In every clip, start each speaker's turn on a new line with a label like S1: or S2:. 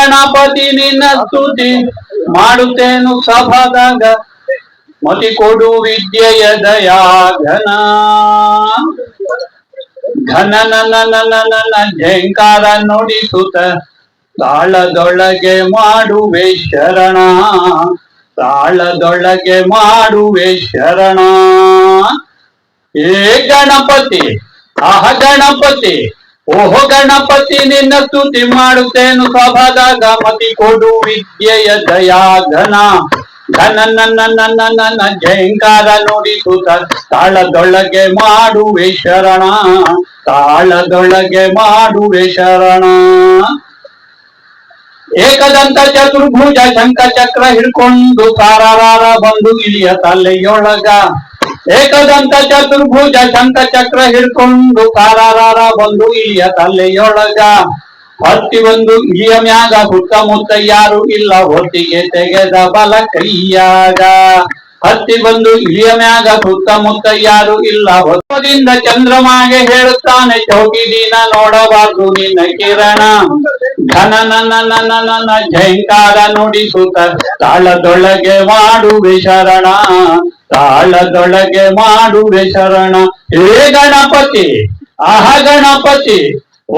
S1: ಗಣಪತಿ ನಿನ್ನ ಸ್ತುತಿ ಮಾಡುತ್ತೇನು ಸಭಾದಾಗ ಮತಿ ಕೊಡು ವಿದ್ಯೆಯ ದಯಾ ಘನ ಘನ ನನ್ನ ಝಂಕಾರ ನುಡಿಸುತ್ತ ತಾಳದೊಳಗೆ ಮಾಡುವೆ ಶರಣ ತಾಳದೊಳಗೆ ಮಾಡುವೆ ಶರಣ. ಏ ಗಣಪತಿ ಆಹ ಗಣಪತಿ ಓಹೋ ಗಣಪತಿ ನಿನ್ನ ಸ್ತುತಿ ಮಾಡುತ್ತೇನು ಸಭಾದಾಗ ಮತಿ ಕೊಡು ವಿದ್ಯೆಯ ದಯಾ ಘನ ಘನ ನನ್ನ ಝಂಕಾರ ನುಡಿಸುತ್ತ ತಾಳದೊಳಗೆ ಮಾಡುವೆ ಶರಣ ತಾಳದೊಳಗೆ ಮಾಡುವೆ ಶರಣ. ಏಕದಂತ ಚತುರ್ಭುಜ ಶಂಖ ಚಕ್ರ ಹಿಡ್ಕೊಂಡು ಸಾರಾರ ಬಂದು ಇಳಿಯ ತಲೆಯೊಳಗ ಏಕದಂತ ಚತುರ್ಭುಜ ಶಂಖ ಚಕ್ರ ಹಿಡ್ಕೊಂಡು ಸಾರಾರ ಬಂದು ಇಳಿಯ ತಲೆಯೊಳಗ ಹತ್ತಿ ಒಂದು ಇಳಿಯ ಮ್ಯಾಗ ಸುತ್ತಮುತ್ತ ಯಾರು ಇಲ್ಲ ಹೊತ್ತಿಗೆ ತೆಗೆದ ಬಲ ಕೈಯಾಗ ಹತ್ತಿ ಬಂದು ಇಳಿಯ ಮ್ಯಾಗ ಸುತ್ತಮುತ್ತ ಯಾರು ಇಲ್ಲ ಹೊತ್ತದಿಂದ ಚಂದ್ರಮಾಗೆ ಹೇಳುತ್ತಾನೆ ಚೌಕಿ ದಿನ ನೋಡಬಾರ್ದು ನಿನ್ನ ಕಿರಣ ಘನ ನನ್ನ ಝಂಕಾರ ನುಡಿಸುತ್ತ ತಾಳದೊಳಗೆ ಮಾಡುವೆ ಶರಣ ತಾಳದೊಳಗೆ ಮಾಡುವೆ ಶರಣ. ಹೇ ಗಣಪತಿ ಆಹ ಗಣಪತಿ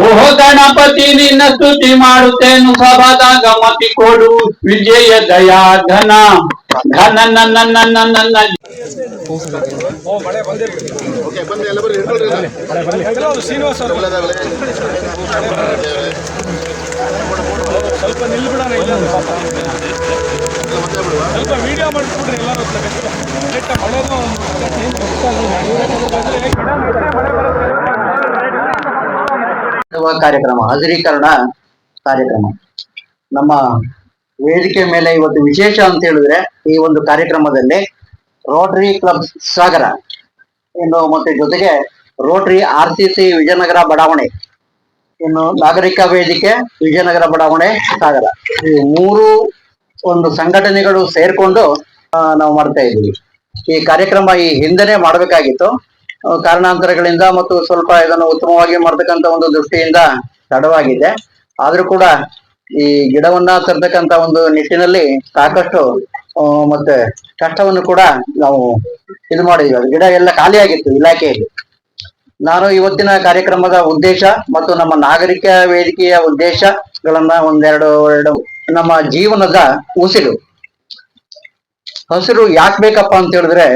S1: ಓಹೋ ಗಣಪತಿ ನಿನ್ನ ಸ್ತುತಿ ಮಾಡುತ್ತೇನು ಸಭಾದಾಗ ಮತಿ ಕೊಡು ವಿಜಯ ದಯಾ ಘನ ಘನ ನನ್ನ
S2: ಸ್ವಲ್ಪ ನಿಲ್ಬಿಡೋಣ ಇಲ್ಲ ಸ್ವಲ್ಪ ವಿಡಿಯೋ ಮಾಡ್ಕೊಂಡ್ಬಿಡ್ರಿ
S3: ಎಲ್ಲರೂ ಕಾರ್ಯಕ್ರಮ ಹಾಜರೀಕರಣ ಕಾರ್ಯಕ್ರಮ ನಮ್ಮ ವೇದಿಕೆ ಮೇಲೆ ಇವತ್ತು ವಿಶೇಷ ಅಂತ ಹೇಳಿದ್ರೆ ಈ ಒಂದು ಕಾರ್ಯಕ್ರಮದಲ್ಲಿ ರೋಟರಿ ಕ್ಲಬ್ ಸಾಗರ ಇನ್ನು ಮತ್ತೆ ಜೊತೆಗೆ ರೋಟರಿ RCC ವಿಜಯನಗರ ಬಡಾವಣೆ ಇನ್ನು ನಾಗರಿಕ ವೇದಿಕೆ ವಿಜಯನಗರ ಬಡಾವಣೆ ಸಾಗರ ಈ ಮೂರು ಒಂದು ಸಂಘಟನೆಗಳು ಸೇರ್ಕೊಂಡು ನಾವು ಮಾಡ್ತಾ ಇದ್ದೀವಿ. ಈ ಕಾರ್ಯಕ್ರಮ ಈ ಹಿಂದೆನೆ ಮಾಡಬೇಕಾಗಿತ್ತು, ಕಾರಣಾಂತರಗಳಿಂದ ಮತ್ತು ಸ್ವಲ್ಪ ಇದನ್ನು ಉತ್ತಮವಾಗಿ ಮಾಡ್ತಕ್ಕಂಥ ಒಂದು ದೃಷ್ಟಿಯಿಂದ ತಡವಾಗಿದೆ. ಆದ್ರೂ ಕೂಡ ಈ ಗಿಡವನ್ನ ತರ್ತಕ್ಕಂಥ ಒಂದು ನಿಟ್ಟಿನಲ್ಲಿ ಸಾಕಷ್ಟು ಮತ್ತೆ ಕಷ್ಟವನ್ನು ಕೂಡ ನಾವು ಇದು ಮಾಡಿದ್ವಿ. ಅದು ಗಿಡ ಎಲ್ಲ ಖಾಲಿಯಾಗಿತ್ತು ಇಲಾಖೆಯಲ್ಲಿ. ನಾನು ಇವತ್ತಿನ ಕಾರ್ಯಕ್ರಮದ ಉದ್ದೇಶ ಮತ್ತು ನಮ್ಮ ನಾಗರಿಕ ವೇದಿಕೆಯ ಉದ್ದೇಶಗಳನ್ನ ಎರಡು ನಮ್ಮ ಜೀವನದ ಉಸಿರು ಹಸಿರು ಯಾಕೆ ಬೇಕಪ್ಪ ಅಂತ ಹೇಳಿದ್ರೆ,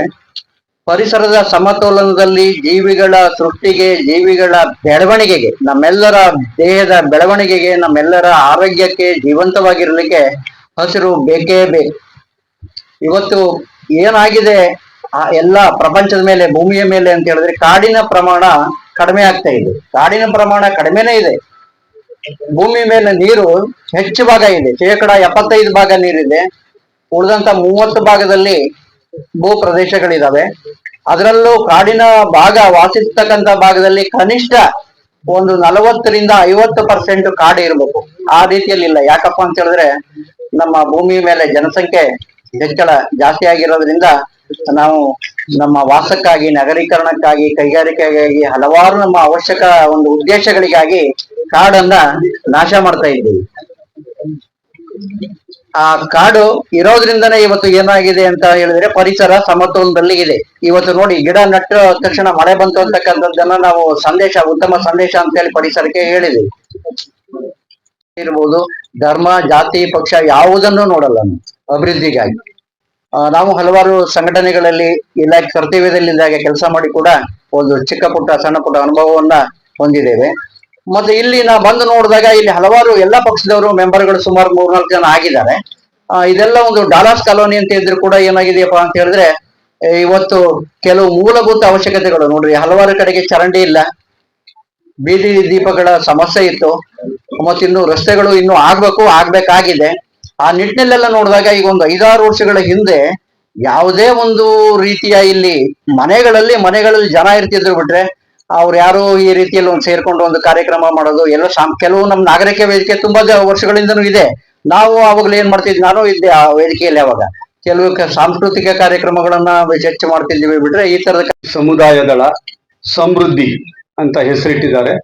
S3: ಪರಿಸರದ ಸಮತೋಲನದಲ್ಲಿ ಜೀವಿಗಳ ಸೃಷ್ಟಿಗೆ, ಜೀವಿಗಳ ಬೆಳವಣಿಗೆಗೆ, ನಮ್ಮೆಲ್ಲರ ದೇಹದ ಬೆಳವಣಿಗೆಗೆ, ನಮ್ಮೆಲ್ಲರ ಆರೋಗ್ಯಕ್ಕೆ, ಜೀವಂತವಾಗಿರ್ಲಿಕ್ಕೆ ಹಸಿರು ಬೇಕೇ ಬೇಕು. ಇವತ್ತು ಏನಾಗಿದೆ ಎಲ್ಲ ಪ್ರಪಂಚದ ಮೇಲೆ, ಭೂಮಿಯ ಮೇಲೆ ಅಂತ ಹೇಳಿದ್ರೆ ಕಾಡಿನ ಪ್ರಮಾಣ ಕಡಿಮೆ ಆಗ್ತಾ ಇದೆ. ಕಾಡಿನ ಪ್ರಮಾಣ ಕಡಿಮೆನೇ ಇದೆ. ಭೂಮಿ ಮೇಲೆ ನೀರು ಹೆಚ್ಚು ಭಾಗ ಇದೆ, 75% ಭಾಗ ನೀರಿದೆ. ಉಳಿದಂತ 30 ಭಾಗದಲ್ಲಿ ಭೂ ಪ್ರದೇಶಗಳಿದಾವೆ. ಅದರಲ್ಲೂ ಕಾಡಿನ ಭಾಗ ವಾಸಿಸ್ತಕ್ಕಂಥ ಭಾಗದಲ್ಲಿ ಕನಿಷ್ಠ ಒಂದು 40ರಿಂದ 50% ಕಾಡು ಇರಬೇಕು. ಆ ರೀತಿಯಲ್ಲಿ ಇಲ್ಲ. ಯಾಕಪ್ಪ ಅಂತ ಹೇಳಿದ್ರೆ ನಮ್ಮ ಭೂಮಿ ಮೇಲೆ ಜನಸಂಖ್ಯೆ ಹೆಚ್ಚಳ ಜಾಸ್ತಿ ಆಗಿರೋದ್ರಿಂದ ನಾವು ನಮ್ಮ ವಾಸಕ್ಕಾಗಿ, ನಗರೀಕರಣಕ್ಕಾಗಿ, ಕೈಗಾರಿಕೆಗಾಗಿ ಹಲವಾರು ನಮ್ಮ ಅವಶ್ಯಕ ಒಂದು ಉದ್ದೇಶಗಳಿಗಾಗಿ ಕಾಡನ್ನ ನಾಶ ಮಾಡ್ತಾ ಇದ್ದೀವಿ. ಆ ಕಾಡು ಇರೋದ್ರಿಂದನೇ ಇವತ್ತು ಏನಾಗಿದೆ ಅಂತ ಹೇಳಿದ್ರೆ ಪರಿಸರ ಸಮತೋಲನದಲ್ಲಿ ಇದೆ. ಇವತ್ತು ನೋಡಿ, ಗಿಡ ನೆಟ್ಟ ತಕ್ಷಣ ಮಳೆ ಬಂತು ಅಂತಕ್ಕಂಥದ್ದನ್ನ ನಾವು ಉತ್ತಮ ಸಂದೇಶ ಅಂತ ಹೇಳಿ ಪರಿಸರಕ್ಕೆ ಹೇಳಿದೀವಿ. ಇರ್ಬೋದು, ಧರ್ಮ, ಜಾತಿ, ಪಕ್ಷ ಯಾವುದನ್ನು ನೋಡಲ್ಲ ನಾವು ಅಭಿವೃದ್ಧಿಗಾಗಿ. ನಾವು ಹಲವಾರು ಸಂಘಟನೆಗಳಲ್ಲಿ ಇಲಾಖೆ ಕರ್ತವ್ಯದಲ್ಲಿದ್ದಾಗ ಕೆಲಸ ಮಾಡಿ ಕೂಡ ಒಂದು ಚಿಕ್ಕ ಪುಟ್ಟ ಸಣ್ಣ ಪುಟ್ಟ ಅನುಭವವನ್ನ ಹೊಂದಿದ್ದೇವೆ. ಮತ್ತೆ ಇಲ್ಲಿ ನಾವು ಬಂದು ನೋಡಿದಾಗ ಇಲ್ಲಿ ಹಲವಾರು ಎಲ್ಲ ಪಕ್ಷದವರು ಮೆಂಬರ್ಗಳು ಸುಮಾರು 3-4 ಜನ ಆಗಿದ್ದಾರೆ. ಇದೆಲ್ಲ ಒಂದು ಡಾಲಾಸ್ ಕಾಲೋನಿ ಅಂತ ಇದ್ರು ಕೂಡ ಏನಾಗಿದೆಯಪ್ಪ ಅಂತ ಹೇಳಿದ್ರೆ, ಇವತ್ತು ಕೆಲವು ಮೂಲಭೂತ ಅವಶ್ಯಕತೆಗಳು ನೋಡ್ರಿ, ಹಲವಾರು ಕಡೆಗೆ ಚರಂಡಿ ಇಲ್ಲ, ಬೀದಿ ದೀಪಗಳ ಸಮಸ್ಯೆ ಇತ್ತು, ಮತ್ತಿನ್ನು ರಸ್ತೆಗಳು ಇನ್ನು ಆಗ್ಬೇಕಾಗಿದೆ. ಆ ನಿಟ್ಟಿನಲ್ಲೆಲ್ಲ ನೋಡಿದಾಗ ಈಗ ಒಂದು 5-6 ವರ್ಷಗಳ ಹಿಂದೆ ಯಾವುದೇ ಒಂದು ರೀತಿಯ ಇಲ್ಲಿ ಮನೆಗಳಲ್ಲಿ ಜನ ಇರ್ತಿದ್ರು ಬಿಟ್ರೆ ಅವ್ರು ಯಾರು ಈ ರೀತಿಯಲ್ಲಿ ಒಂದು ಸೇರ್ಕೊಂಡು ಒಂದು ಕಾರ್ಯಕ್ರಮ ಮಾಡೋದು ಎಲ್ಲ ಕೆಲವು ನಮ್ಮ ನಾಗರಿಕ ವೇದಿಕೆ ತುಂಬಾ ವರ್ಷಗಳಿಂದನೂ ಇದೆ. ನಾವು ಅವಾಗಲೇ ಏನ್ ಮಾಡ್ತಿದ್ವಿ, ನಾನು ಇದ್ದೆ ಆ ವೇದಿಕೆಯಲ್ಲಿ. ಅವಾಗ ಕೆಲವು ಸಾಂಸ್ಕೃತಿಕ ಕಾರ್ಯಕ್ರಮಗಳನ್ನ ಹೆಚ್ಚು ಮಾಡ್ತಿದ್ದೀವಿ ಬಿಟ್ರೆ ಈ ತರದ
S4: ಸಮುದಾಯ ದಳ ಸಮೃದ್ಧಿ ಅಂತ ಹೆಸರಿಟ್ಟಿದ್ದಾರೆ.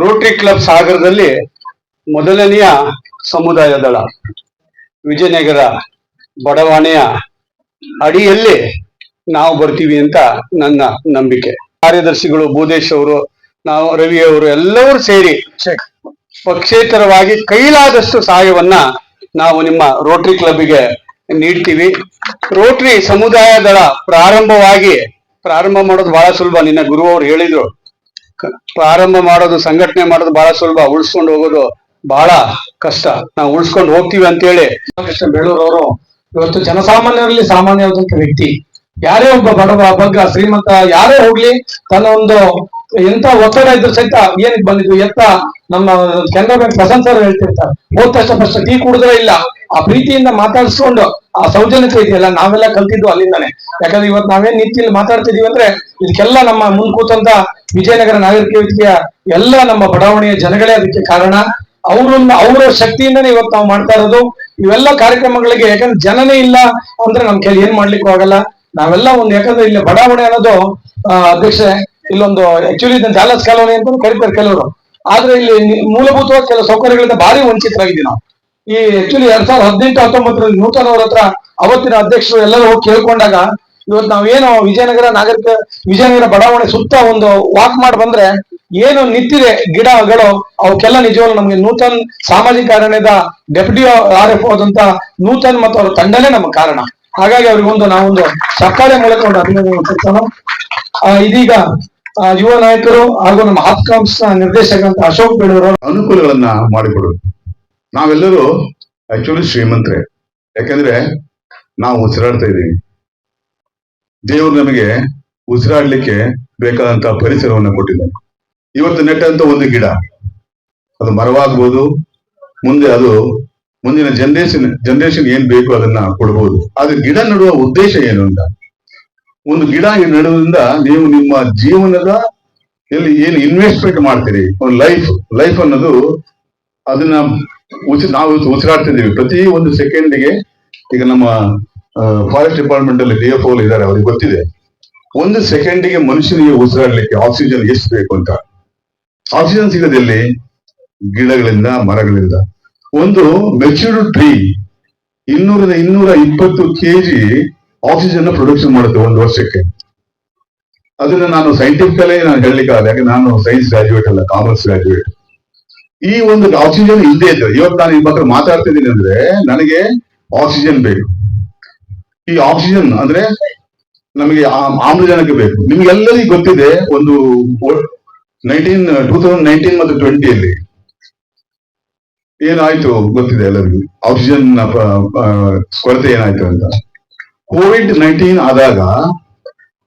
S4: ರೋಟರಿ ಕ್ಲಬ್ ಸಾಗರದಲ್ಲಿ ಮೊದಲನೆಯ ಸಮುದಾಯ ದಳ ವಿಜಯನಗರ ಬಡಾವಣೆಯ ಅಡಿಯಲ್ಲಿ ನಾವು ಬರ್ತೀವಿ ಅಂತ ನನ್ನ ನಂಬಿಕೆ. ಕಾರ್ಯದರ್ಶಿಗಳು ಭೂದೇಶ್ ಅವರು, ನಾವು ರವಿ ಅವರು ಎಲ್ಲರೂ ಸೇರಿ ಪಕ್ಷೇತರವಾಗಿ ಕೈಲಾದಷ್ಟು ಸಹಾಯವನ್ನ ನಾವು ನಿಮ್ಮ ರೋಟರಿ ಕ್ಲಬ್ಗೆ ನೀಡ್ತೀವಿ. ರೋಟರಿ ಸಮುದಾಯ ದಳ ಪ್ರಾರಂಭ ಮಾಡೋದು ಬಹಳ ಸುಲಭ. ನಿನ್ನ ಗುರು ಅವ್ರು ಹೇಳಿದ್ರು, ಪ್ರಾರಂಭ ಮಾಡೋದು, ಸಂಘಟನೆ ಮಾಡೋದು ಬಹಳ ಸುಲಭ, ಉಳಿಸ್ಕೊಂಡು ಹೋಗೋದು ಬಹಳ ಕಷ್ಟ. ನಾವು ಉಳಿಸ್ಕೊಂಡು ಹೋಗ್ತೀವಿ ಅಂತೇಳಿ
S2: ಬೇಳೂರವರು ಇವತ್ತು ಜನಸಾಮಾನ್ಯರಲ್ಲಿ ಸಾಮಾನ್ಯವಾದಂತ ವ್ಯಕ್ತಿ. ಯಾರೇ ಒಬ್ಬ ಬಡವ ಬಗ್ಗ ಶ್ರೀಮಂತ ಯಾರೇ ಹೋಗ್ಲಿ, ತನ್ನ ಒಂದು ಎಂತ ಒತ್ತಡ ಇದ್ರು ಸಹಿತ ಏನಕ್ಕೆ ಬಂದಿದ್ವು ಎತ್ತ ನಮ್ಮ ಕೆನರಾ ಬ್ಯಾಂಕ್ ಪ್ರಶಾಂತ್ ಸರ್ ಹೇಳ್ತಿರ್ತಾರೆ, ಹೋದ ತಕ್ಷಣ ಫಸ್ಟ್ ಟೀ ಕುಡಿದ್ರೆ ಇಲ್ಲ, ಆ ಪ್ರೀತಿಯಿಂದ ಮಾತಾಡಿಸ್ಕೊಂಡು ಆ ಸೌಜನ್ಯತೆ ಇದೆಯಲ್ಲ, ನಾವೆಲ್ಲ ಕಲ್ತಿದ್ದು ಅಲ್ಲಿಂದಾನೆ. ಯಾಕಂದ್ರೆ ಇವತ್ತು ನಾವೇನ್ ನೀತಿಯಲ್ಲಿ ಮಾತಾಡ್ತಿದೀವಿ ಅಂದ್ರೆ ಇದಕ್ಕೆಲ್ಲ ನಮ್ಮ ಮುಂದ್ ಕೂತಂತ ವಿಜಯನಗರ ನಾಗರಿಕ ವೇದಿಕೆಯ ಎಲ್ಲ ನಮ್ಮ ಬಡಾವಣೆಯ ಜನಗಳೇ ಅದಕ್ಕೆ ಕಾರಣ. ಅವರ ಶಕ್ತಿಯಿಂದನೇ ಇವತ್ತು ನಾವು ಮಾಡ್ತಾ ಇರೋದು ಇವೆಲ್ಲ ಕಾರ್ಯಕ್ರಮಗಳಿಗೆ. ಯಾಕಂದ್ರೆ ಜನನೇ ಇಲ್ಲ ಅಂದ್ರೆ ನಮ್ ಕೈಲಿ ಏನ್ ಮಾಡ್ಲಿಕ್ಕೂ ಆಗಲ್ಲ. ನಾವೆಲ್ಲ ಒಂದು, ಯಾಕಂದ್ರೆ ಇಲ್ಲಿ ಬಡಾವಣೆ ಅನ್ನೋದು ಅಧ್ಯಕ್ಷ ಇಲ್ಲೊಂದು ಆಕ್ಚುಲಿ ಇದನ್ನ ಜಾಲಸ್ ಕಾಲೋನಿ ಅಂತ ಕರೀತಾರೆ ಕೆಲವರು, ಆದ್ರೆ ಇಲ್ಲಿ ಮೂಲಭೂತವಾಗಿ ಕೆಲವು ಸೌಕರ್ಯಗಳಿಂದ ಭಾರಿ ವಂಚಿತರಾಗಿದ್ದೀವಿ ನಾವು. ಈ ಆಕ್ಚುಲಿ 2018-19 ನೂತನ್ ಅವ್ರ ಹತ್ರ ಅವತ್ತಿನ ಅಧ್ಯಕ್ಷರು ಎಲ್ಲರೂ ಹೋಗಿ ಕೇಳ್ಕೊಂಡಾಗ, ಇವತ್ತು ನಾವೇನು ವಿಜಯನಗರ ಬಡಾವಣೆ ಸುತ್ತ ಒಂದು ವಾಕ್ ಮಾಡಿ ಬಂದ್ರೆ ಏನು ನಿಂತಿದೆ ಗಿಡಗಳು, ಅವಕ್ಕೆಲ್ಲ ನಿಜವಾಗ್ಲೂ ನಮ್ಗೆ ನೂತನ್ ಸಾಮಾಜಿಕ ಅರಣ್ಯದ ಡೆಪ್ಯೂಟಿ RF ಆದಂತ ನೂತನ್ ಮತ್ತು ಅವ್ರ ತಂಡನೇ ನಮ್ಗೆ ಕಾರಣ. ಹಾಗಾಗಿ ಅವ್ರಿಗೊಂದು ನಾವೊಂದು ಸರ್ಕಾರಿ ಮೂಲಕ ಒಂದು ಅಭಿನಂದನೆ. ಇದೀಗ ಯುವ ನಾಯಕರು ಹಾಗೂ ನಮ್ಮ ಹಾಪ್ಕಾಮ್ಸ್ ನಿರ್ದೇಶಕರಂತ ಅಶೋಕ್ ಬೇಳೂರು
S5: ಅನುಕೂಲಗಳನ್ನ ಮಾಡಿಕೊಡೋದು. ನಾವೆಲ್ಲರೂ ಆಕ್ಚುಲಿ ಶ್ರೀಮಂತರೇ, ಯಾಕಂದ್ರೆ ನಾವು ಉಸಿರಾಡ್ತಾ ಇದ್ದೀವಿ. ದೇವರು ನಮಗೆ ಉಸಿರಾಡ್ಲಿಕ್ಕೆ ಬೇಕಾದಂತ ಪರಿಸರವನ್ನ ಕೊಟ್ಟಿದ್ದಾನೆ. ಇವತ್ತು ನೆಟ್ಟಂತ ಒಂದು ಗಿಡ, ಅದು ಮರವಾಗ್ಬೋದು, ಮುಂದೆ ಅದು ಮುಂದಿನ ಜನರೇಷನ್ ಏನ್ ಬೇಕು ಅದನ್ನ ಕೊಡ್ಬೋದು. ಆದ್ರೆ ಗಿಡ ನೆಡುವ ಉದ್ದೇಶ ಏನು ಅಂತ, ಒಂದು ಗಿಡ ನೆಡುವುದರಿಂದ ನೀವು ನಿಮ್ಮ ಜೀವನದ ಏನು ಇನ್ವೆಸ್ಟ್ಮೆಂಟ್ ಮಾಡ್ತೀರಿ, ಒಂದು ಲೈಫ್ ಅನ್ನೋದು ಅದನ್ನ ನಾವು ಉಸಿರಾಡ್ತಿದ್ದೀವಿ. ಪ್ರತಿ ಒಂದು ಸೆಕೆಂಡ್ಗೆ ಈಗ ನಮ್ಮ ಫಾರೆಸ್ಟ್ ಡಿಪಾರ್ಟ್ಮೆಂಟ್ ಅಲ್ಲಿ DFO ಇದ್ದಾರೆ, ಅವ್ರಿಗೆ ಗೊತ್ತಿದೆ ಒಂದು ಸೆಕೆಂಡಿಗೆ ಮನುಷ್ಯನಿಗೆ ಉಸಿರಾಡ್ಲಿಕ್ಕೆ ಆಕ್ಸಿಜನ್ ಎಷ್ಟು ಬೇಕು ಅಂತ. ಆಕ್ಸಿಜನ್ ಸಿಗೋದೆಲ್ಲಿ? ಗಿಡಗಳಿಂದ, ಮರಗಳಿಂದ. ಒಂದು matured tree 200-220 kg oxygen production ಮಾಡುತ್ತೆ ಒಂದು ವರ್ಷಕ್ಕೆ. ಅದನ್ನ ನಾನು ಸೈಂಟಿಫಿಕಲಿ ನಾನು ಹೇಳಲಿಕ್ಕೆ ಆಗಲ್ಲ, ಯಾಕೆ ನಾನು ಸೈನ್ಸ್ ಗ್ರಾಜುಯೇಟ್ ಅಲ್ಲ, ಕಾಮರ್ಸ್ ಗ್ರಾಜುಯೇಟ್. ಈ ಒಂದು ಆಕ್ಸಿಜನ್ ಇಲ್ಲದೆ ಇದ್ರೆ, ಇವತ್ತು ನಾನು ನಿಮ್ಮ ಹತ್ರ ಮಾತಾಡ್ತಿದ್ದೀನಿ ಅಂದ್ರೆ ನನಗೆ ಆಕ್ಸಿಜನ್ ಬೇಕು. ಈ ಆಕ್ಸಿಜನ್ ಅಂದ್ರೆ ನಮಗೆ ಆಮ್ಲಜನಕ ಬೇಕು. ನಿಮ್ಗೆಲ್ಲರಿಗೂ ಗೊತ್ತಿದೆ, ಒಂದು 2019 ಮತ್ತು 2020 ಏನಾಯ್ತು ಗೊತ್ತಿದೆ ಎಲ್ಲರಿಗೂ, ಆಕ್ಸಿಜನ್ ಕೊರತೆ ಏನಾಯ್ತು ಅಂತ. COVID-19 ಆದಾಗ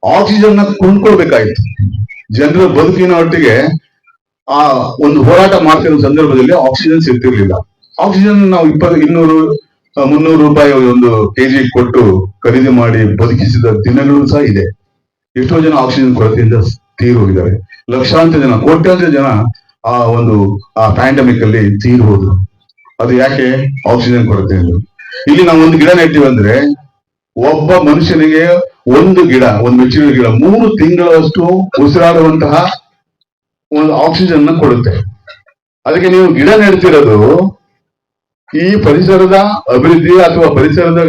S5: ಆಕ್ಸಿಜನ್ ಕೊಂಡ್ಕೊಳ್ಬೇಕಾಯ್ತು. ಜನರ ಬದುಕಿನ ಒಟ್ಟಿಗೆ ಆ ಒಂದು ಹೋರಾಟ ಮಾಡ್ತಿರೋ ಸಂದರ್ಭದಲ್ಲಿ ಆಕ್ಸಿಜನ್ ಸಿಗ್ತಿರ್ಲಿಲ್ಲ. ಆಕ್ಸಿಜನ್ ನಾವು 200-300 ರೂಪಾಯಿ ಒಂದು ಕೆಜಿ ಕೊಟ್ಟು ಖರೀದಿ ಮಾಡಿ ಬದುಕಿಸಿದ ದಿನಗಳು ಸಹ ಇದೆ. ಎಷ್ಟೋ ಜನ ಆಕ್ಸಿಜನ್ ಕೊರತೆಯಿಂದ ತೀರು ಹೋಗಿದ್ದಾರೆ. ಲಕ್ಷಾಂತರ ಜನ, ಕೋಟ್ಯಾಂತರ ಜನ ಆ ಪ್ಯಾಂಡಮಿಕ್ ಅಲ್ಲಿ ತೀರು ಹೋದ್ರು. ಅದು ಯಾಕೆ? ಆಕ್ಸಿಜನ್ ಕೊರತೆ. ಇಲ್ಲಿ ನಾವು ಒಂದು ಗಿಡ ನೆಟ್ಟಿವಿ ಅಂದ್ರೆ ಒಬ್ಬ ಮನುಷ್ಯನಿಗೆ ಒಂದು ಮೆಚ್ಯೂರ್ ಗಿಡ 3 ತಿಂಗಳಷ್ಟು ಉಸಿರಾಡುವಂತಹ ಒಂದು ಆಕ್ಸಿಜನ್ ಕೊಡುತ್ತೆ. ಅದಕ್ಕೆ ನೀವು ಗಿಡ ನೆಡ್ತಿರೋದು ಈ ಪರಿಸರದ ಅಭಿವೃದ್ಧಿ ಅಥವಾ ಪರಿಸರದ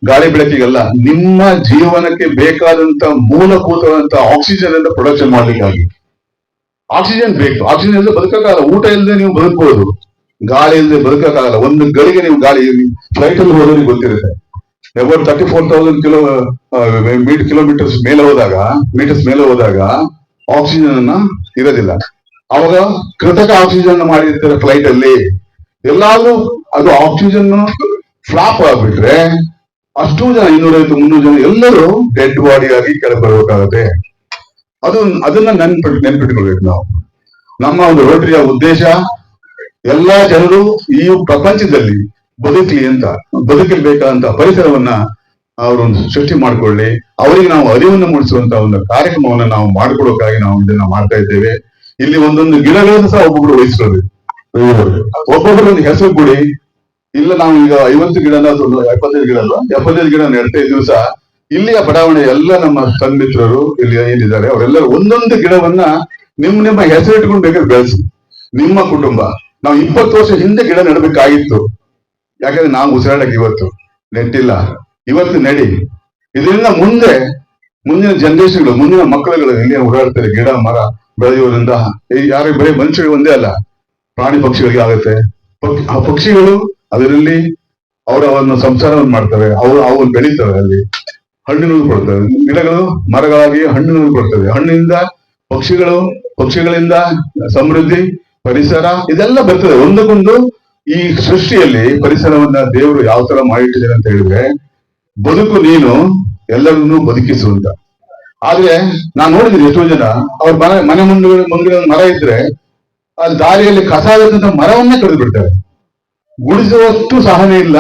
S5: ಗಾಳಿ ಬೆಳಕಿಗಲ್ಲ, ನಿಮ್ಮ ಜೀವನಕ್ಕೆ ಬೇಕಾದಂತ ಮೂಲಭೂತವಾದಂತ ಆಕ್ಸಿಜನ್ ಅಂತ ಪ್ರೊಡಕ್ಷನ್ ಮಾಡ್ಲಿಕ್ಕಾಗಿ. ಆಕ್ಸಿಜನ್ ಬೇಕು. ಆಕ್ಸಿಜನ್ ಇಲ್ಲದೆ ಬದುಕಕ್ಕಾಗಲ್ಲ. ಊಟ ಇಲ್ಲದೆ ನೀವು ಬದುಕಬಹುದು, ಗಾಳಿ ಇಲ್ಲದೆ ಬದುಕಕ್ಕಾಗಲ್ಲ. ಒಂದು ಗಳಿಗೆ ನೀವು ಗಾಳಿ ಫ್ಲೈಟ್ ಅಲ್ಲಿ ಹೋದವ್ರಿಗೆ ಗೊತ್ತಿರುತ್ತೆ, ಅಬೌಟ್ 34,000 ಕಿಲೋಮೀಟರ್ಸ್ ಮೇಲೆ ಹೋದಾಗ ಆಕ್ಸಿಜನ್ ಅನ್ನ ಇರೋದಿಲ್ಲ. ಅವಾಗ ಕೃತಕ ಆಕ್ಸಿಜನ್ ಮಾಡಿರ್ತಾರೆ ಫ್ಲೈಟ್ ಅಲ್ಲಿ. ಎಲ್ಲಾದ್ರೂ ಅದು ಆಕ್ಸಿಜನ್ ಫ್ಲಾಪ್ ಆಗ್ಬಿಟ್ರೆ ಅಷ್ಟು ಜನ 250-300 ಜನ ಎಲ್ಲರೂ ಡೆಡ್ ಬಾಡಿ ಆಗಿ ಕೆಳಗೆ ಬರ್ಬೇಕಾಗತ್ತೆ. ಅದನ್ನ ನೆನ್ಪಿಟ್ಕೊಳ್ಬೇಕು ನಾವು. ನಮ್ಮ ಒಂದು ರೋಟರಿಯ ಉದ್ದೇಶ ಎಲ್ಲಾ ಜನರು ಈ ಪ್ರಪಂಚದಲ್ಲಿ ಬದುಕಲಿ ಅಂತ, ಬದುಕಬೇಕಾದಂತ ಪರಿಸರವನ್ನ ಅವರು ಸೃಷ್ಟಿ ಮಾಡ್ಕೊಳ್ಳಿ. ಅವರಿಗೆ ನಾವು ಅರಿವನ್ನು ಮೂಡಿಸುವಂತ ಒಂದು ಕಾರ್ಯಕ್ರಮವನ್ನ ನಾವು ಮಾಡ್ಕೊಡೋಕ್ಕಾಗಿ ನಾವು ಇದನ್ನ ಮಾಡ್ತಾ ಇದ್ದೇವೆ. ಇಲ್ಲಿ ಒಂದೊಂದು ಗಿಡಗಳನ್ನು ಸಹ ಒಬ್ಬೊಬ್ರು ವಹಿಸ್ಕೊಳ್ಳಿ. ಒಬ್ಬೊಬ್ರು ಒಂದು ಹೆಸರು ಕೊಡಿ. ಇಲ್ಲ ನಾವು ಈಗ 50 ಗಿಡ 75 ಗಿಡ ನೆಡ್ತಾ ಇದ್ದೀವಿ ಸಹ. ಇಲ್ಲಿಯ ಬಡಾವಣೆ ಎಲ್ಲ ನಮ್ಮ ಸನ್ಮಿತ್ರರು ಇಲ್ಲಿ ಏನಿದ್ದಾರೆ ಅವರೆಲ್ಲರೂ ಒಂದೊಂದು ಗಿಡವನ್ನ ನಿಮ್ಮ ಹೆಸರು ಇಟ್ಕೊಂಡು ಬೇಕಾದ್ರೆ ಬೆಳೆಸಿ. ನಿಮ್ಮ ಕುಟುಂಬ, ನಾವು 20 ವರ್ಷ ಹಿಂದೆ ಗಿಡ ನೆಡಬೇಕಾಗಿತ್ತು, ಯಾಕಂದ್ರೆ ನಾವು ಉಸಿರಾಡಕ್ಕೆ ಇವತ್ತು ನೆಟ್ಟಿಲ್ಲ, ಇವತ್ತು ನಡಿ. ಇದರಿಂದ ಮುಂದಿನ ಜನರೇಷನ್ಗಳು, ಮುಂದಿನ ಮಕ್ಕಳುಗಳು ಎಲ್ಲಿ ಓಡಾಡ್ತಾರೆ, ಗಿಡ ಮರ ಬೆಳೆಯುವುದರಿಂದ ಯಾರಿಗೆ ಬರೀ ಮನುಷ್ಯರಿಗೆ ಒಂದೇ ಅಲ್ಲ, ಪ್ರಾಣಿ ಪಕ್ಷಿಗಳಿಗೆ ಆಗುತ್ತೆ. ಆ ಪಕ್ಷಿಗಳು ಅದರಲ್ಲಿ ಅವರವನ್ನು ಸಂಸಾರವನ್ನು ಮಾಡ್ತವೆ, ಅವು ಬೆಳೀತವೆ, ಅಲ್ಲಿ ಹಣ್ಣಿನೂ ಕೊಡ್ತವೆ, ಗಿಡಗಳು ಮರಗಳಾಗಿ ಹಣ್ಣಿನೂ ಕೊಡ್ತವೆ. ಹಣ್ಣಿನಿಂದ ಪಕ್ಷಿಗಳಿಂದ ಸಮೃದ್ಧಿ, ಪರಿಸರ ಇದೆಲ್ಲ ಬರ್ತದೆ. ಒಂದಕ್ಕೊಂದು ಈ ಸೃಷ್ಟಿಯಲ್ಲಿ ಪರಿಸರವನ್ನ ದೇವರು ಯಾವ ತರ ಮಾಡಿಟ್ಟಿದ್ದಾರೆ ಅಂತ ಹೇಳಿದ್ರೆ, ಬದುಕು ನೀನು ಎಲ್ಲರನ್ನೂ ಬದುಕಿಸುವಂತ. ಆದ್ರೆ ನಾನ್ ನೋಡಿದ್ದೀನಿ ಎಷ್ಟೋ ಜನ ಅವ್ರ ಮನೆ ಮುಂದೆ ಮರ ಇದ್ರೆ ಆ ದಾರಿಯಲ್ಲಿ ಕಸ ಆಗದಂತ ಮರವನ್ನೇ ಕಡಿದು ಬಿಡ್ತಾರೆ. ಗುಡಿಸುವಷ್ಟು ಸಹನೆ ಇಲ್ಲ.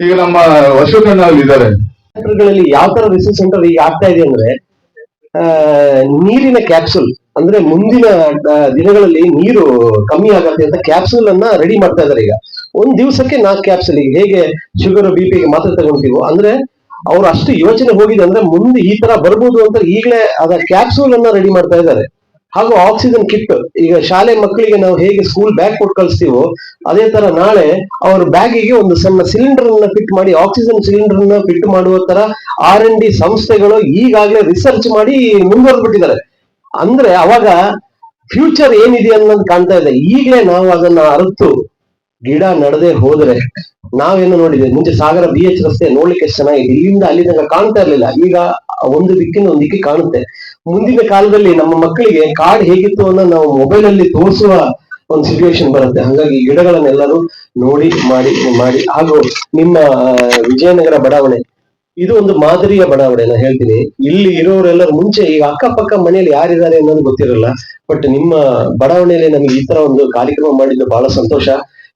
S5: ಈಗ ನಮ್ಮ ಅಶೋಕಣ್ಣ ಅಲ್ಲಿ ಇದ್ದಾರೆ,
S6: ಗಳಲ್ಲಿ ಯಾವ ತರ ರಿಸರ್ಚ್ ಸೆಂಟರ್ ಈಗ ಆಗ್ತಾ ಇದೆ ಅಂದ್ರೆ, ನೀರಿನ ಕ್ಯಾಪ್ಸುಲ್ ಅಂದ್ರೆ ಮುಂದಿನ ದಿನಗಳಲ್ಲಿ ನೀರು ಕಮ್ಮಿ ಆಗತ್ತೆ ಅಂತ ಕ್ಯಾಪ್ಸುಲ್ ಅನ್ನ ರೆಡಿ ಮಾಡ್ತಾ ಇದಾರೆ. ಈಗ ಒಂದ್ ದಿವಸಕ್ಕೆ 4 ಕ್ಯಾಪ್ಸುಲ್. ಈಗ ಹೇಗೆ ಶುಗರ್ BP ಮಾತ್ರ ತಗೊಂತೀವೋ, ಅಂದ್ರೆ ಅವ್ರು ಅಷ್ಟು ಯೋಚನೆ ಹೋಗಿದೆ ಅಂದ್ರೆ ಮುಂದೆ ಈ ತರ ಬರ್ಬೋದು ಅಂತ ಈಗಲೇ ಅದ ಕ್ಯಾಪ್ಸೂಲ್ ಅನ್ನ ರೆಡಿ ಮಾಡ್ತಾ ಇದ್ದಾರೆ. ಹಾಗೂ ಆಕ್ಸಿಜನ್ ಕಿಟ್, ಈಗ ಶಾಲೆ ಮಕ್ಕಳಿಗೆ ನಾವು ಹೇಗೆ ಸ್ಕೂಲ್ ಬ್ಯಾಗ್ ಕೊಟ್ಟು ಕಳಿಸ್ತೀವೋ ಅದೇ ತರ ನಾಳೆ ಅವ್ರ ಬ್ಯಾಗಿಗೆ ಒಂದು ಸಣ್ಣ ಸಿಲಿಂಡರ್ ಅನ್ನ ಫಿಟ್ ಮಾಡಿ, ಆಕ್ಸಿಜನ್ ಸಿಲಿಂಡರ್ ಅನ್ನ ಫಿಟ್ ಮಾಡುವ ತರ R&D ಸಂಸ್ಥೆಗಳು ಈಗಾಗಲೇ ರಿಸರ್ಚ್ ಮಾಡಿ ಮುಂದುವರೆದ್ಬಿಟ್ಟಿದ್ದಾರೆ. ಅಂದ್ರೆ ಅವಾಗ ಫ್ಯೂಚರ್ ಏನಿದೆ ಅನ್ನೋದು ಕಾಣ್ತಾ ಇದೆ. ಈಗಲೇ ನಾವು ಅದನ್ನ ಅರಿತು ಗಿಡ ನಡೆದೇ ಹೋದ್ರೆ, ನಾವೇನು ನೋಡಿದ್ವಿ ಮುಂಚೆ ಸಾಗರ BH ರಸ್ತೆ ನೋಡ್ಲಿಕ್ಕೆ ಎಷ್ಟು ಚೆನ್ನಾಗಿದೆ, ಇಲ್ಲಿಂದ ಅಲ್ಲಿ ತನಕ ಕಾಣ್ತಾ ಇರ್ಲಿಲ್ಲ. ಈಗ ಒಂದು ದಿಕ್ಕಿನ ಒಂದು ದಿಕ್ಕಿ ಕಾಣುತ್ತೆ. ಮುಂದಿನ ಕಾಲದಲ್ಲಿ ನಮ್ಮ ಮಕ್ಕಳಿಗೆ ಕಾಡ್ ಹೇಗಿತ್ತು ಅನ್ನೋ ನಾವು ಮೊಬೈಲ್ ಅಲ್ಲಿ ತೋರಿಸುವ ಒಂದು ಸಿಚುವೇಶನ್ ಬರುತ್ತೆ. ಹಾಗಾಗಿ ಗಿಡಗಳನ್ನೆಲ್ಲರೂ ನೋಡಿ ಮಾಡಿ ಹಾಗೂ ನಿಮ್ಮ ವಿಜಯನಗರ ಬಡಾವಣೆ ಇದು ಒಂದು ಮಾದರಿಯ ಬಡಾವಣೆ. ನಾನು ಹೇಳ್ತೀನಿ, ಇಲ್ಲಿ ಇರೋರೆಲ್ಲರೂ ಮುಂಚೆ ಈಗ ಅಕ್ಕಪಕ್ಕ ಮನೆಯಲ್ಲಿ ಯಾರಿದ್ದಾರೆ ಅನ್ನೋದು ಗೊತ್ತಿರಲ್ಲ. ಬಟ್ ನಿಮ್ಮ ಬಡಾವಣೆಯಲ್ಲಿ ನಮಗೆ ಈ ತರ ಒಂದು ಕಾರ್ಯಕ್ರಮ ಮಾಡಿದ್ದು ಬಹಳ ಸಂತೋಷ.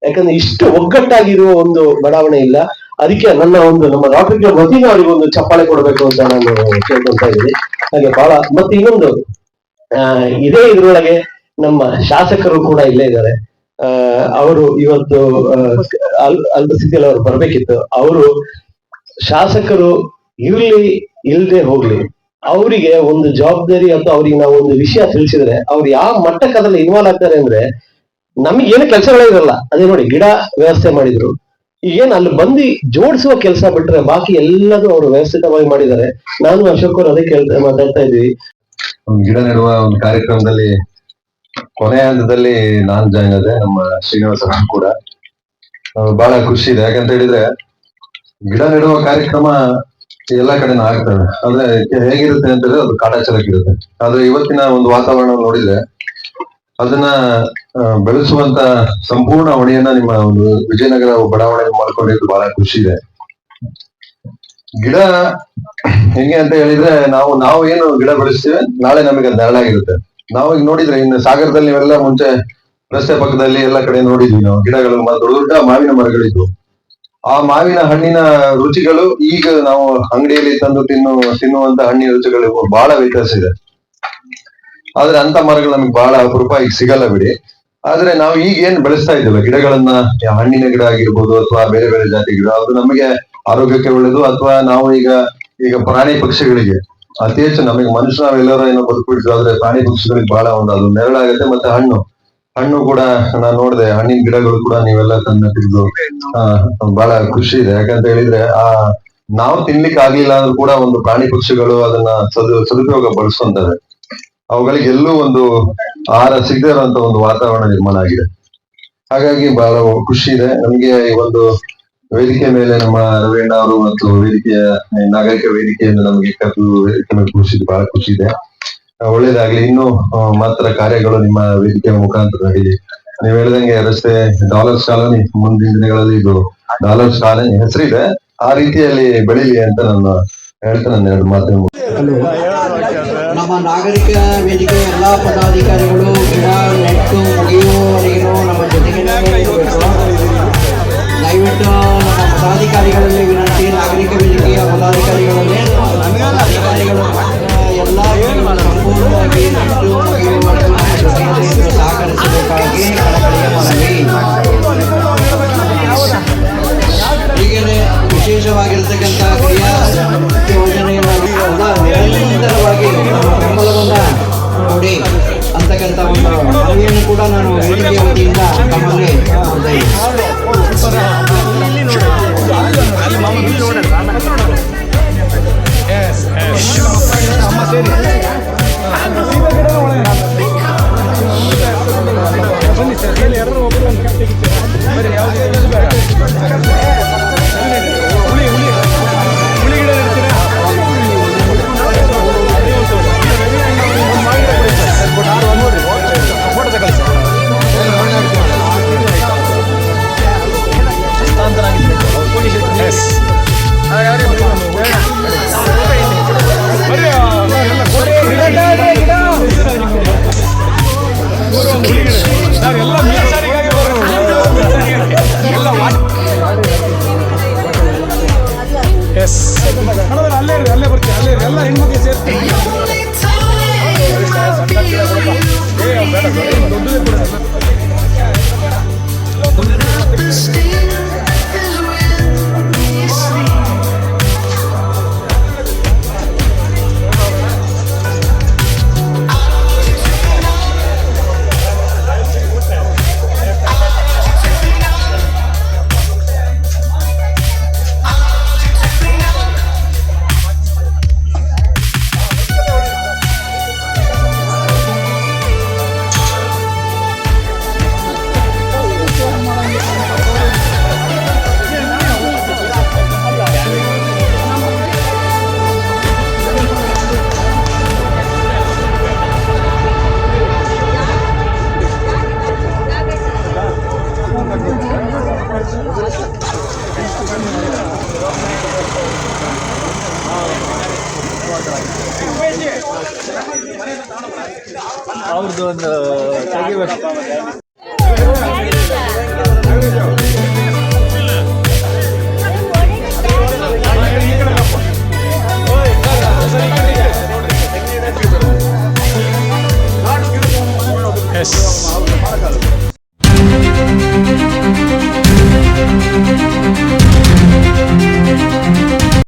S6: ಯಾಕಂದ್ರೆ ಇಷ್ಟು ಒಗ್ಗಟ್ಟಾಗಿರುವ ಒಂದು ಬಡಾವಣೆ ಇಲ್ಲ. ಅದಕ್ಕೆ ನಮ್ಮ ರಾಟರಿ ಕ್ಲಬ್ ವತಿಯಿಂದ ಅವರಿಗೆ ಒಂದು ಚಪ್ಪಾಳೆ ಕೊಡಬೇಕು ಅಂತ ನಾನು ಕೇಳ್ಕೊಳ್ತಾ ಇದ್ದೀನಿ. ಹಾಗೆ ಬಹಳ ಮತ್ತೆ ಇನ್ನೊಂದು ಇದೇ ಇದ್ರೊಳಗೆ ನಮ್ಮ ಶಾಸಕರು ಕೂಡ ಇಲ್ಲೇ ಇದ್ದಾರೆ. ಅವರು ಇವತ್ತು ಅಲ್ಪ ಸ್ಥಿತಿಯಲ್ಲಿ ಅವರು ಬರ್ಬೇಕಿತ್ತು. ಅವರು ಶಾಸಕರು ಇಲ್ದೆ ಹೋಗ್ಲಿ, ಅವರಿಗೆ ಒಂದು ಜವಾಬ್ದಾರಿ ಅಥವಾ ಅವ್ರಿಗೆ ನಾವು ಒಂದು ವಿಷಯ ತಿಳಿಸಿದ್ರೆ ಅವ್ರು ಯಾವ ಮಟ್ಟಕ್ಕೆ ಅದ್ರಲ್ಲಿ ಇನ್ವಾಲ್ವ್ ಆಗ್ತಾರೆ ಅಂದ್ರೆ, ನಮಗೆ ಏನು ಕೆಲಸಗಳೇ ಇರಲ್ಲ. ಅದೇ ನೋಡಿ ಗಿಡ ವ್ಯವಸ್ಥೆ ಮಾಡಿದ್ರು, ಈಗೇನ್ ಅಲ್ಲಿ ಬಂದು ಜೋಡಿಸುವ ಕೆಲಸ ಬಿಟ್ರೆ ಬಾಕಿ ಎಲ್ಲದೂ ಅವರು ವ್ಯವಸ್ಥಿತವಾಗಿ ಮಾಡಿದ್ದಾರೆ. ನಾನು ಅಶೋಕ್ ಅವರು ಅದೇ ಮಾತಾಡ್ತಾ ಇದ್ವಿ.
S7: ಒಂದು ಗಿಡ ನೆಡುವ ಒಂದು ಕಾರ್ಯಕ್ರಮದಲ್ಲಿ ಕೊನೆಯ ಹಂತದಲ್ಲಿ ನಾನ್ ಜಾಯ್ನ್ ಆದೆ, ನಮ್ಮ ಶ್ರೀನಿವಾಸ ಕೂಡ ಬಹಳ ಖುಷಿ ಇದೆ. ಯಾಕಂತ ಹೇಳಿದ್ರೆ ಗಿಡ ನೆಡುವ ಕಾರ್ಯಕ್ರಮ ಎಲ್ಲಾ ಕಡೆನೂ ಆಗ್ತವೆ, ಆದ್ರೆ ಹೇಗಿರುತ್ತೆ ಅಂತ ಹೇಳಿದ್ರೆ ಅದು ಕಾಟಾಚಾರಕ್ಕಿರುತ್ತೆ. ಆದ್ರೆ ಇವತ್ತಿನ ಒಂದು ವಾತಾವರಣ ನೋಡಿದ್ರೆ ಅದನ್ನ ಬೆಳೆಸುವಂತ ಸಂಪೂರ್ಣ ಹೊಣೆಯನ್ನ ನಿಮ್ಮ ಒಂದು ವಿಜಯನಗರ ಬಡಾವಣೆ ಮಾಡ್ಕೊಂಡಿದ್ದು ಬಹಳ ಖುಷಿ ಇದೆ. ಗಿಡ ಹೆಂಗೆ ಅಂತ ಹೇಳಿದ್ರೆ ನಾವು ಏನು ಗಿಡ ಬೆಳೆಸ್ತೀವಿ ನಾಳೆ ನಮಗೆ ಅದು ನೆರಳಾಗಿರುತ್ತೆ. ನಾವು ಈಗ ನೋಡಿದ್ರೆ ಇನ್ನು ಸಾಗರದಲ್ಲಿ ನೀವೆಲ್ಲ ಮುಂಚೆ ರಸ್ತೆ ಪಕ್ಕದಲ್ಲಿ ಎಲ್ಲ ಕಡೆ ನೋಡಿದ್ವಿ ನಾವು ಗಿಡಗಳು, ದೊಡ್ಡ ದೊಡ್ಡ ಮಾವಿನ ಮರಗಳಿದ್ವು. ಆ ಮಾವಿನ ಹಣ್ಣಿನ ರುಚಿಗಳು ಈಗ ನಾವು ಅಂಗಡಿಯಲ್ಲಿ ತಂದು ತಿನ್ನುವಂತ ಹಣ್ಣಿನ ರುಚಿಗಳು ಬಹಳ ವ್ಯತ್ಯಾಸ ಇದೆ. ಆದ್ರೆ ಅಂತ ಮರಗಳು ನಮ್ಗೆ ಬಹಳ ಅಪರೂಪ, ಈಗ ಸಿಗಲ್ಲ ಬಿಡಿ. ಆದ್ರೆ ನಾವು ಈಗ ಏನ್ ಬೆಳೆಸ್ತಾ ಇದ್ದೀವಲ್ಲ ಗಿಡಗಳನ್ನ, ಹಣ್ಣಿನ ಗಿಡ ಆಗಿರ್ಬೋದು ಅಥವಾ ಬೇರೆ ಬೇರೆ ಜಾತಿ ಗಿಡ, ಅದು ನಮಗೆ ಆರೋಗ್ಯಕ್ಕೆ ಒಳ್ಳೇದು. ಅಥವಾ ನಾವು ಈಗ ಪ್ರಾಣಿ ಪಕ್ಷಿಗಳಿಗೆ ಅತಿ ಹೆಚ್ಚು, ನಮಗೆ ಮನುಷ್ಯ ನಾವೆಲ್ಲರೂ ಏನೋ ಬದುಕ್ಬಿಡ್ತೀವಿ, ಆದ್ರೆ ಪ್ರಾಣಿ ಪಕ್ಷಿಗಳಿಗೆ ಬಹಳ ಅದು ನೆರಳಾಗುತ್ತೆ. ಮತ್ತೆ ಹಣ್ಣು ಕೂಡ ನಾನು ನೋಡಿದೆ, ಹಣ್ಣಿನ ಗಿಡಗಳು ಕೂಡ ನೀವೆಲ್ಲ ತಂದು ತೆಗೆದು ಬಹಳ ಖುಷಿ ಇದೆ. ಯಾಕಂತ ಹೇಳಿದ್ರೆ ನಾವು ತಿನ್ಲಿಕ್ಕೆ ಆಗ್ಲಿಲ್ಲ ಅಂದ್ರೂ ಕೂಡ ಒಂದು ಪ್ರಾಣಿ ಪಕ್ಷಿಗಳು ಅದನ್ನ ಸದುಪಯೋಗ ಬಳಸುವಂತವೆ. ಅವುಗಳಿಗೆ ಎಲ್ಲೂ ಒಂದು ಆಹಾರ ಸಿಗದೇ ಇರುವಂತ ಒಂದು ವಾತಾವರಣ ನಿರ್ಮಾಣ ಆಗಿದೆ. ಹಾಗಾಗಿ ಬಹಳ ಖುಷಿ ಇದೆ ನಮ್ಗೆ. ಈ ಒಂದು ವೇದಿಕೆ ಮೇಲೆ ನಮ್ಮ ರವೀಣ ಅವರು ಮತ್ತು ವೇದಿಕೆಯ ನಾಗರಿಕ ವೇದಿಕೆಯಿಂದ ನಮಗೆ ಕೂರಿಸಿದ್ದು ಬಹಳ ಖುಷಿ ಇದೆ. ಒಳ್ಳೇದಾಗ್ಲಿ. ಇನ್ನು ಮಾತ್ರ ಕಾರ್ಯಗಳು ನಿಮ್ಮ ವೇದಿಕೆಯ ಮುಖಾಂತರ ನಡೀಲಿ. ನೀವು ಹೇಳಿದಂಗೆ ರಸ್ತೆ ಡಾಲರ್ಸ್ ಕಾಲೋನಿ, ಮುಂದಿನ ದಿನಗಳಲ್ಲಿ ಇದು ಡಾಲರ್ಸ್ ಕಾಲೋನಿ ಹೆಸರಿದೆ, ಆ ರೀತಿಯಲ್ಲಿ ಬೆಳೀಲಿ ಅಂತ ನಾನು ಹೇಳ್ತಾ ನನ್ನ 2 ಮಾತು.
S3: ನಮ್ಮ ನಾಗರಿಕ ವೇದಿಕೆ ಎಲ್ಲಾ ಪದಾಧಿಕಾರಿಗಳು ಗಿಡ ನೆಟ್ಟು ಮುಗಿಯುವವರೆಗೂ ನಮ್ಮ ಜೊತೆಗೆ ಇರಬೇಕು. ದಯವಿಟ್ಟು ನಮ್ಮ ಪದಾಧಿಕಾರಿಗಳಲ್ಲಿ ವಿನಂತಿ, ನಾಗರಿಕ ವೇದಿಕೆಯ ಪದಾಧಿಕಾರಿಗಳಲ್ಲಿ ಎಲ್ಲ ಸಂಪೂರ್ಣವಾಗಿ ನೆಟ್ಟು ಮುಗಿಯುವವರೆಗೂ ನಮ್ಮ ಜೊತೆಯಲ್ಲಿ ಸಹಕರಿಸಬೇಕಾಗಿ ಕಳಕಳಿಯ ಮನವಿ. ಹೀಗೆ ವಿಶೇಷವಾಗಿರ್ತಕ್ಕಂಥ ಕ್ರಿಯಾ ಯೋಜನೆಯನ್ನು ನಿರಂತರವಾಗಿ ನಮ್ಮ ಬೆಂಬಲವನ್ನ ಕೊಡಿ ಅಂತಕ್ಕಂಥ ಒಂದು ಮನವಿಯನ್ನು ಕೂಡ ನಾನು ವೇದಿಕೆಯ ವತಿಯಿಂದ ತಮ್ಮಲ್ಲಿ
S8: ಅವ್ರದ್ದು ಒಂದು ತೆಗಿಬೇಕು.